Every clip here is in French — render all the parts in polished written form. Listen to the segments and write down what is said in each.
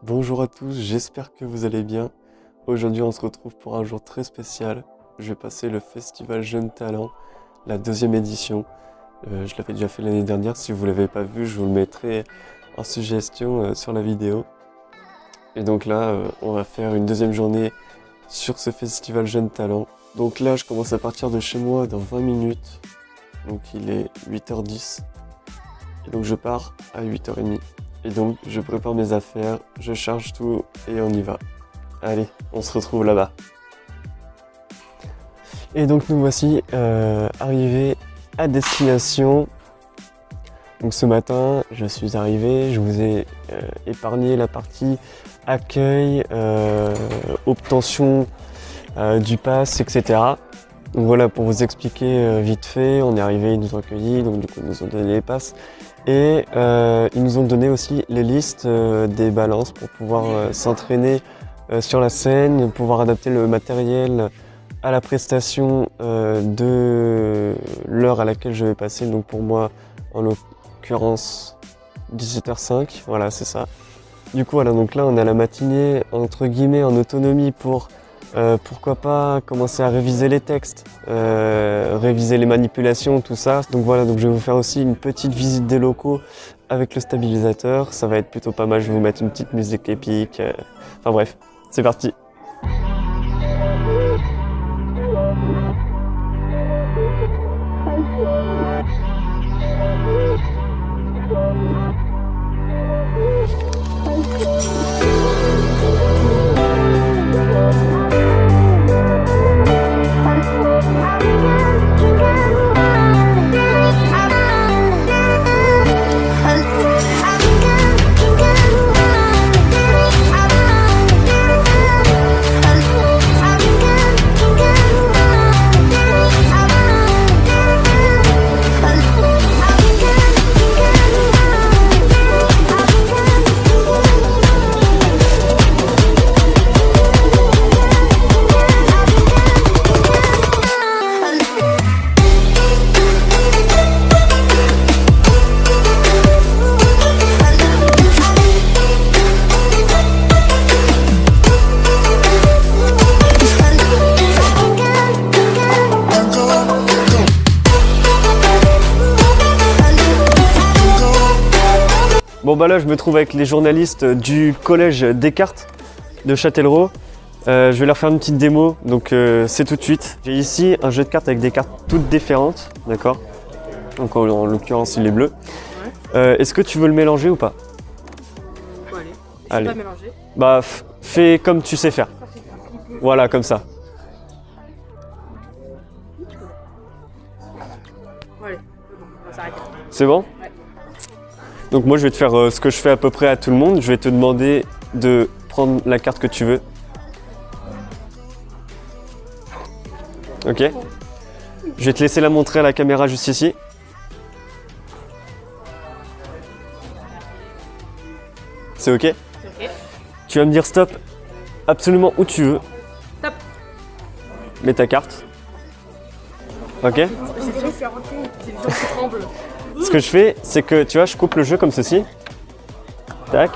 Bonjour à tous, j'espère que vous allez bien. Aujourd'hui, on se retrouve pour un jour très spécial. Je vais passer le Festival Jeunes Talents, la deuxième édition. Je l'avais déjà fait l'année dernière. Si vous ne l'avez pas vu, je vous le mettrai en suggestion sur la vidéo. Et donc là, on va faire une deuxième journée sur ce Festival Jeunes Talents. Donc là, je commence à partir de chez moi dans 20 minutes. Donc il est 8h10. Et donc je pars à 8h30. Et donc je prépare mes affaires, je charge tout et on y va. Allez, on se retrouve là-bas. Et donc nous voici arrivés à destination. Donc ce matin, je suis arrivé, je vous ai épargné la partie accueil, obtention du pass, etc. Donc voilà, pour vous expliquer vite fait, on est arrivé, ils nous ont accueillis, donc du coup ils nous ont donné les passes. Et ils nous ont donné aussi les listes des balances pour pouvoir s'entraîner sur la scène, pouvoir adapter le matériel à la prestation de l'heure à laquelle je vais passer. Donc pour moi, en l'occurrence, 17h05, voilà, c'est ça. Du coup, voilà, donc là, on a la matinée, entre guillemets, en autonomie pour, pourquoi pas, commencer à réviser les textes, réviser les manipulations, tout ça. Donc voilà, donc je vais vous faire aussi une petite visite des locaux avec le stabilisateur. Ça va être plutôt pas mal, je vais vous mettre une petite musique épique. Enfin bref, c'est parti. Bon bah là je me trouve avec les journalistes du collège Descartes de Châtellerault. Je vais leur faire une petite démo, donc c'est tout de suite. J'ai ici un jeu de cartes avec des cartes toutes différentes, d'accord? Donc en l'occurrence il est bleu. Ouais. Est-ce que tu veux le mélanger ou pas? Bon, allez. Allez. Pas mélanger. Bah fais comme tu sais faire. Voilà, comme ça. Bon, allez, on va s'arrêter. C'est bon? Ouais. Donc moi je vais te faire ce que je fais à peu près à tout le monde. Je vais te demander de prendre la carte que tu veux. Ok. Je vais te laisser la montrer à la caméra juste ici. C'est ok? Ok. Tu vas me dire stop absolument où tu veux. Stop. Mets ta carte. Ok? C'est des gens qui tremblent. Ce que je fais, c'est que tu vois, je coupe le jeu comme ceci. Tac.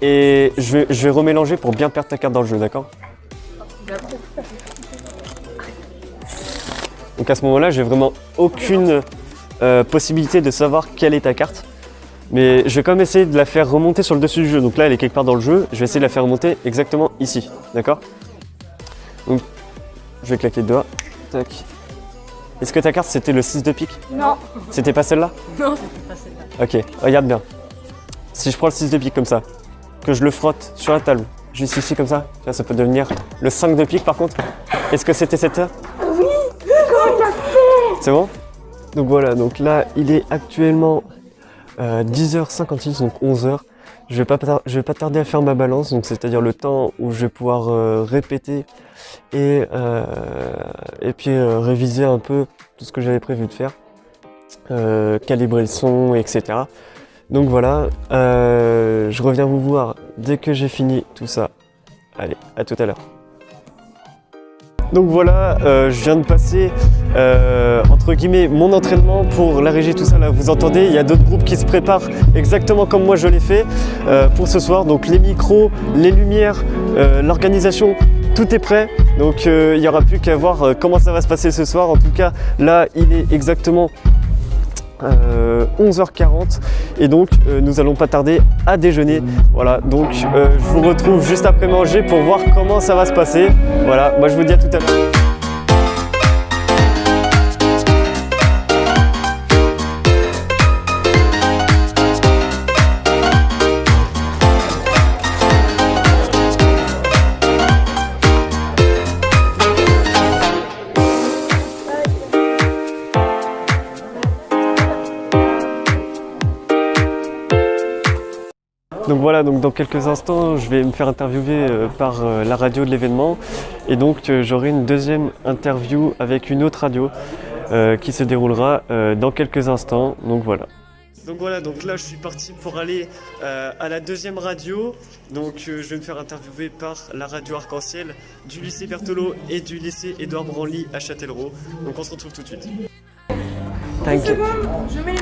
Et je vais remélanger pour bien perdre ta carte dans le jeu, d'accord? Donc à ce moment-là, j'ai vraiment aucune possibilité de savoir quelle est ta carte. Mais je vais quand même essayer de la faire remonter sur le dessus du jeu. Donc là, elle est quelque part dans le jeu. Je vais essayer de la faire remonter exactement ici, d'accord? Donc, je vais claquer le doigt. Tac. Est-ce que ta carte, c'était le 6 de pique? Non. C'était pas celle-là? Non, c'était pas celle-là. Ok, regarde bien. Si je prends le 6 de pique comme ça, que je le frotte sur la table, juste ici comme ça, ça peut devenir le 5 de pique par contre. Est-ce que c'était cette-là? Oui. Comment il a fait? C'est bon? Donc voilà, donc là, il est actuellement 10h56, donc 11h. Je vais pas tarder à faire ma balance, donc c'est-à-dire le temps où je vais pouvoir répéter et puis réviser un peu tout ce que j'avais prévu de faire, calibrer le son, etc. Donc voilà, je reviens vous voir dès que j'ai fini tout ça. Allez, à tout à l'heure. Donc voilà, je viens de passer entre guillemets mon entraînement pour la régie, tout ça là, vous entendez, il y a d'autres groupes qui se préparent exactement comme moi je l'ai fait pour ce soir. Donc les micros, les lumières, l'organisation, tout est prêt. Donc il n'y aura plus qu'à voir comment ça va se passer ce soir. En tout cas, là il est exactement 11h40 et donc nous allons pas tarder à déjeuner. Voilà, donc je vous retrouve juste après manger pour voir comment ça va se passer. Voilà, moi je vous dis à tout à l'heure. Donc voilà, donc dans quelques instants, je vais me faire interviewer par la radio de l'événement et donc j'aurai une deuxième interview avec une autre radio qui se déroulera dans quelques instants. Donc voilà. Donc voilà, donc là je suis parti pour aller à la deuxième radio. Donc je vais me faire interviewer par la radio Arc-en-Ciel du lycée Berthelot et du lycée Édouard Branly à Châtellerault. Donc on se retrouve tout de suite. T'inquiète. Je mets les...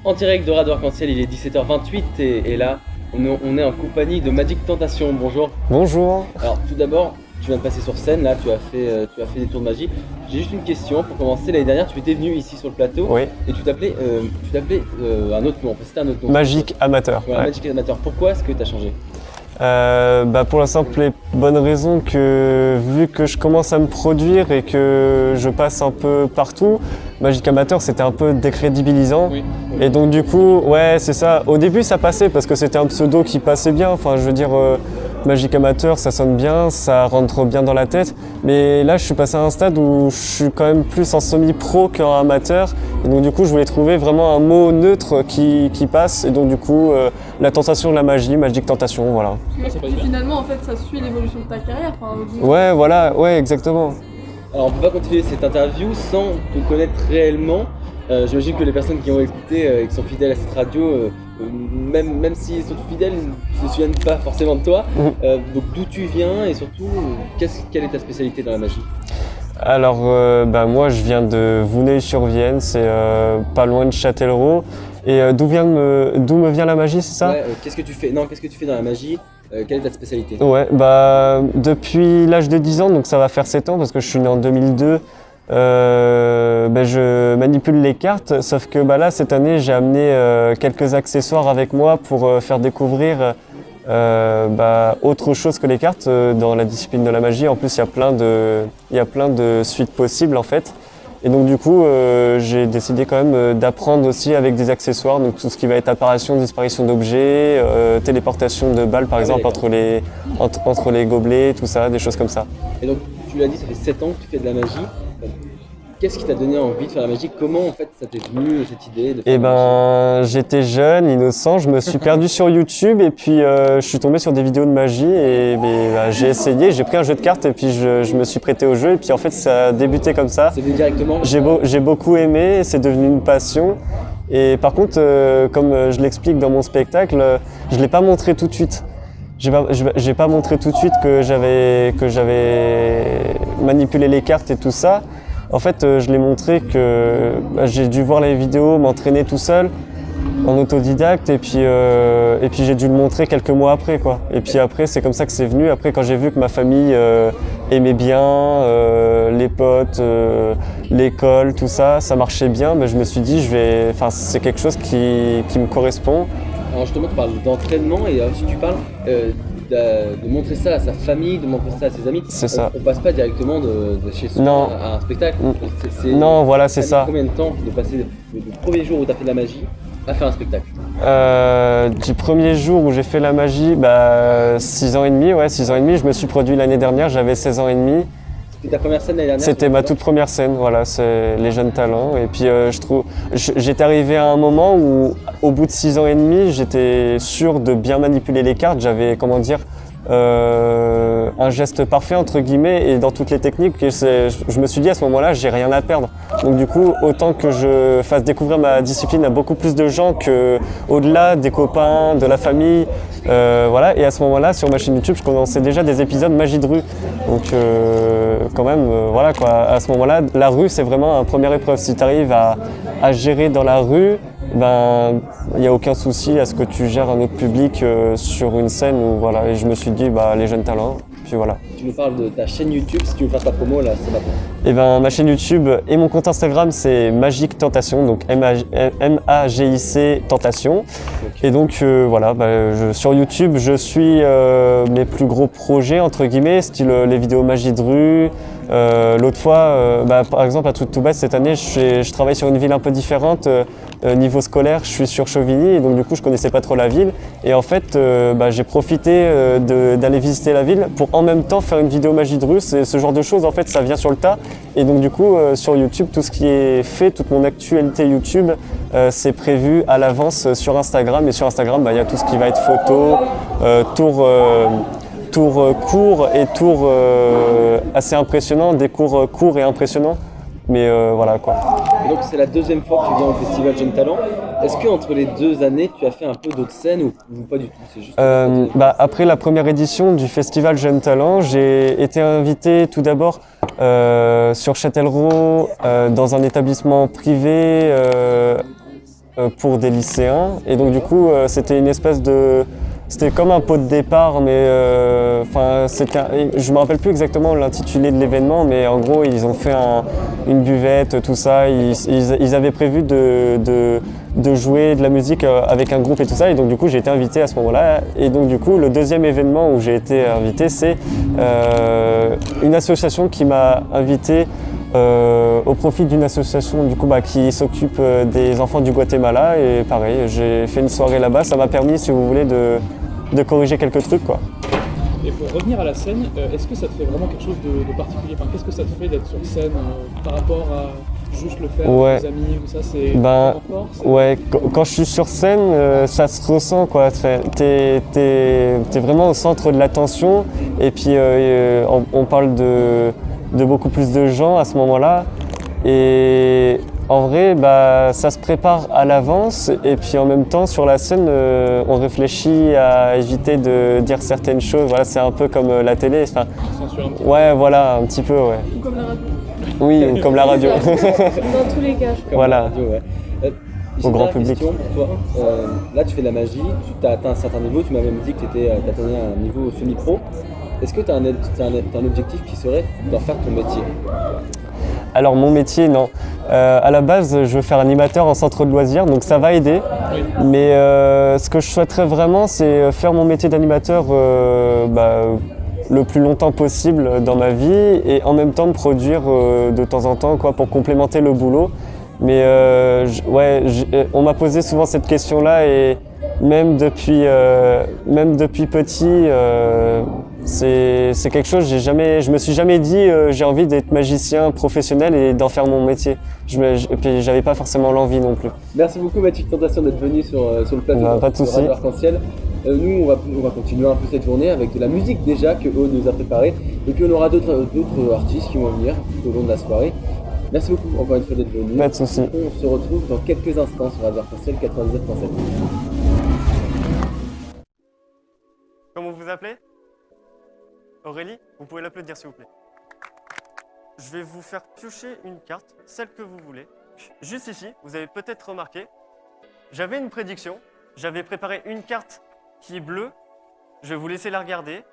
En direct de Radio Arc-en-Ciel, il est 17h28 et là, on est en compagnie de Magic Tentation. Bonjour. Bonjour. Alors tout d'abord, tu viens de passer sur scène, là tu as fait des tours de magie. J'ai juste une question pour commencer. L'année dernière, tu étais venu ici sur le plateau et tu t'appelais un autre nom. C'était un autre nom. Magic Amateur. Voilà, ouais. Magic Amateur. Pourquoi est-ce que tu as changé ? Pour la simple et bonne raison que vu que je commence à me produire et que je passe un peu partout, Magic Amateur c'était un peu décrédibilisant. Oui. Et donc du coup, ouais c'est ça, au début ça passait parce que c'était un pseudo qui passait bien, enfin je veux dire Magic Amateur ça sonne bien, ça rentre bien dans la tête, mais là je suis passé à un stade où je suis quand même plus en semi-pro qu'en amateur et donc du coup je voulais trouver vraiment un mot neutre qui passe et donc du coup la tentation de la magie, Magic Tentation, voilà. Mais finalement, en fait, ça suit l'évolution de ta carrière. Ouais, voilà, ouais, exactement. Alors, on peut pas continuer cette interview sans te connaître réellement. J'imagine que les personnes qui ont écouté et qui sont fidèles à cette radio, même s'ils sont fidèles, ne se souviennent pas forcément de toi. Donc, d'où tu viens et surtout, quelle est ta spécialité dans la magie ? Alors, moi, je viens de Vouneuil-sur-Vienne, c'est pas loin de Châtellerault. Et d'où me vient la magie, c'est ça ? Ouais, qu'est-ce que tu fais dans la magie ? Quelle est ta spécialité ? Ouais, depuis l'âge de 10 ans, donc ça va faire 7 ans parce que je suis né en 2002, je manipule les cartes, sauf que là, cette année, j'ai amené quelques accessoires avec moi pour faire découvrir autre chose que les cartes dans la discipline de la magie. En plus, il y a plein de suites possibles en fait. Et donc du coup, j'ai décidé quand même d'apprendre aussi avec des accessoires, donc tout ce qui va être apparition, disparition d'objets, téléportation de balles par exemple entre les gobelets, tout ça, des choses comme ça. Et donc tu l'as dit, ça fait 7 ans que tu fais de la magie. Qu'est-ce qui t'a donné envie de faire la magie ? Comment en fait ça t'est venu cette idée de faire la magie ? J'étais jeune, innocent, je me suis perdu sur YouTube et puis je suis tombé sur des vidéos de magie et j'ai essayé, j'ai pris un jeu de cartes et puis je me suis prêté au jeu et puis en fait ça a débuté comme ça. C'est venu directement ? J'ai beaucoup aimé et c'est devenu une passion. Et par contre, comme je l'explique dans mon spectacle, je ne l'ai pas montré tout de suite. J'ai pas montré tout de suite que j'avais manipulé les cartes et tout ça. En fait, je l'ai montré que j'ai dû voir les vidéos, m'entraîner tout seul, en autodidacte, et puis j'ai dû le montrer quelques mois après, quoi. Et puis après, c'est comme ça que c'est venu. Après, quand j'ai vu que ma famille aimait bien, les potes, l'école, tout ça, ça marchait bien, je me suis dit, c'est quelque chose qui me correspond. Alors justement, tu parles d'entraînement et si tu parles de montrer ça à sa famille, de montrer ça à ses amis. C'est ça. On passe pas directement de chez soi à un spectacle. Non, voilà, c'est ça. Combien de temps de passer du premier jour où tu as fait de la magie à faire un spectacle ? Du premier jour où j'ai fait la magie, 6 ans et demi, ouais, 6 ans et demi. Je me suis produit l'année dernière, j'avais 16 ans et demi. C'était ta première scène l'année dernière ? C'était ma toute première scène, voilà, c'est les jeunes talents. Et puis j'étais arrivé à un moment où, au bout de 6 ans et demi, j'étais sûr de bien manipuler les cartes. J'avais, un geste parfait entre guillemets et dans toutes les techniques. Et je me suis dit à ce moment-là, j'ai rien à perdre. Donc du coup, autant que je fasse découvrir ma discipline à beaucoup plus de gens que au-delà des copains, de la famille. Voilà. Et à ce moment-là, sur ma chaîne YouTube, je commençais déjà des épisodes magie de rue. Donc quand même, voilà quoi. À ce moment-là, la rue, c'est vraiment une première épreuve. Si tu arrives à gérer dans la rue, ben il n'y a aucun souci à ce que tu gères un autre public sur une scène où voilà. Et je me suis dit les jeunes talents, puis voilà. Tu nous parles de ta chaîne YouTube, si tu veux faire ta promo là, c'est maintenant. Et ben ma chaîne YouTube et mon compte Instagram c'est Magic Tentation, donc MAGIC Tentation. Okay. Et donc voilà, sur YouTube je suis mes plus gros projets entre guillemets, style les vidéos magie de rue. L'autre fois, par exemple, à Truc tout bête, cette année, je travaille sur une ville un peu différente. Niveau scolaire, je suis sur Chauvigny et donc du coup, je connaissais pas trop la ville. Et en fait, j'ai profité d'aller visiter la ville pour en même temps faire une vidéo magie de rue. C'est ce genre de choses, en fait, ça vient sur le tas. Et donc du coup, sur YouTube, tout ce qui est fait, toute mon actualité YouTube, c'est prévu à l'avance sur Instagram. Et sur Instagram, il y a tout ce qui va être photo, tour court et tour assez impressionnant, des cours courts et impressionnants. Mais voilà quoi. Et donc c'est la deuxième fois que tu viens au Festival Jeunes Talents. Est-ce qu'entre les 2 années, tu as fait un peu d'autres scènes ou pas du tout? C'est juste après la première édition du Festival Jeunes Talents, j'ai été invité tout d'abord sur Châtellerault dans un établissement privé pour des lycéens. Et donc du coup, c'était une espèce de... C'était comme un pot de départ, mais je me rappelle plus exactement l'intitulé de l'événement, mais en gros ils ont fait une buvette, tout ça. Ils avaient prévu de jouer de la musique avec un groupe et tout ça, et donc du coup j'ai été invité à ce moment-là. Et donc du coup le deuxième événement où j'ai été invité, c'est une association qui m'a invité au profit d'une association du coup, qui s'occupe des enfants du Guatemala. Et pareil, j'ai fait une soirée là-bas, ça m'a permis, si vous voulez, de corriger quelques trucs quoi. Et pour revenir à la scène, est-ce que ça te fait vraiment quelque chose de particulier? Enfin, qu'est-ce que ça te fait d'être sur scène par rapport à juste le faire avec tes amis ou ça, c'est fort, ouais, quand je suis sur scène, ça se ressent quoi. T'es vraiment au centre de l'attention et puis on parle de beaucoup plus de gens à ce moment-là. Et en vrai, ça se prépare à l'avance et puis en même temps sur la scène, on réfléchit à éviter de dire certaines choses. Voilà, c'est un peu comme la télé. Censure un petit peu. Ouais, voilà, un petit peu, ouais. Ou comme la radio. Oui, ou comme la radio. Dans tous les cas. Voilà. Radio, ouais. Au grand public. Question pour toi. Là, tu fais de la magie, tu as atteint un certain niveau, tu m'as même dit que tu atteignais un niveau semi-pro. Est-ce que tu as un objectif qui serait d'en faire ton métier? Alors mon métier, non. À la base, je veux faire animateur en centre de loisirs, donc ça va aider. Oui. Mais ce que je souhaiterais vraiment, c'est faire mon métier d'animateur le plus longtemps possible dans ma vie et en même temps me produire de temps en temps pour complémenter le boulot. Mais on m'a posé souvent cette question-là et même depuis petit, c'est quelque chose, je me suis jamais dit j'ai envie d'être magicien professionnel et d'en faire mon métier. Et puis j'avais pas forcément l'envie non plus. Merci beaucoup Magic Tentation d'être venu sur le plateau pas de souci. Radio Arc-en-Ciel. Nous on va continuer un peu cette journée avec de la musique déjà que Aude nous a préparée. Et puis on aura d'autres artistes qui vont venir tout au long de la soirée. Merci beaucoup encore une fois d'être venu. Pas de souci. On se retrouve dans quelques instants sur Radio Arc-en-Ciel 99.7. Comment vous vous appelez? Aurélie? Vous pouvez l'applaudir s'il vous plaît. Je vais vous faire piocher une carte, celle que vous voulez. Juste ici, vous avez peut-être remarqué, j'avais une prédiction. J'avais préparé une carte qui est bleue. Je vais vous laisser la regarder.